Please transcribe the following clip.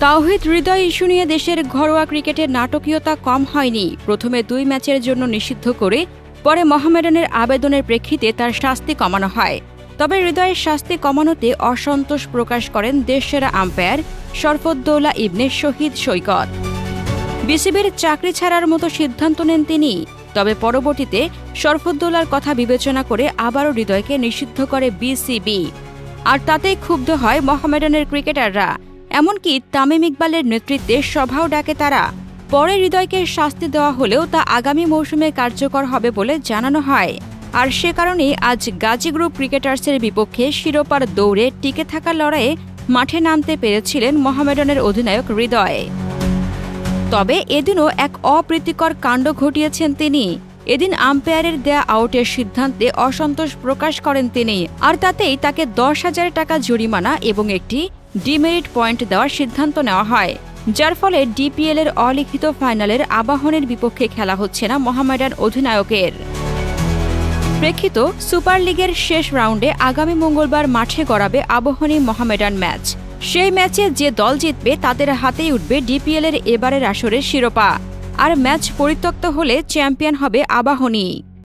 Towhid Hridoy issue নিয়ে দেশের ঘরোয়া ক্রিকেটের নাটকীয়তা কম হয়নি। প্রথমে 2 ম্যাচের জন্য নিষিদ্ধ করে পরে মোহামেডানের আবেদনের প্রেক্ষিতে তার শাস্তি কমানো হয়। তবে হৃদয়ের শাস্তি কমানোতে অসন্তোষ প্রকাশ করেন দেশসেরা আম্পায়ার শরফুদ্দৌলা ইবনে শহীদ সৈকত। বিসিবির চাকরি ছাড়ার মতো সিদ্ধান্ত নেন তিনি। তবে পরবর্তীতে শরফুদ্দৌলার কথা বিবেচনা করে আবারও হৃদয়কে নিষিদ্ধ করে বিসিবি। আর তাতেই ক্ষুব্ধ হয় মোহামেডানের ক্রিকেটাররা। এমনকি তামিম ইকবালের নেতৃত্বে সভাও ডাকে তারা। পরে হৃদয়কে শাস্তি দেওয়া হলেও তা আগামী মৌসুমে কার্যকর হবে বলে জানানো হয়। আর সে কারণেই আজ গাজী গ্রুপ ক্রিকেটার্সের বিপক্ষে শিরোপার দৌড়ে টিকে থাকার লড়াইয়ে মাঠে নামতে পেরেছিলেন মোহামেডানের অধিনায়ক হৃদয়। তবে এদিনও এক অপ্রীতিকর কাণ্ড ঘটিয়েছেন তিনি। এদিন আম্পায়ারের দেয়া আউটের সিদ্ধান্তে অসন্তোষ প্রকাশ করেন তিনি। আর তাতেই তাকে 10,000 টাকা জরিমানা এবং একটি ডিমেরিট পয়েন্ট দেওয়ার সিদ্ধান্ত নেওয়া হয়, যার ফলে ডিপিএল এর অলিখিত ফাইনালের আবাহনীর বিপক্ষে খেলা হচ্ছে না মোহামেডান অধিনায়কের। প্রেক্ষিত সুপার লিগের শেষ রাউন্ডে আগামী মঙ্গলবার মাঠে গড়াবে আবাহনী মোহামেডান ম্যাচ। সেই ম্যাচে যে দল জিতবে তাদের হাতেই উঠবে ডিপিএল এর এবারের আসরের শিরোপা। আর ম্যাচ পরিত্যক্ত হলে চ্যাম্পিয়ন হবে আবাহনী।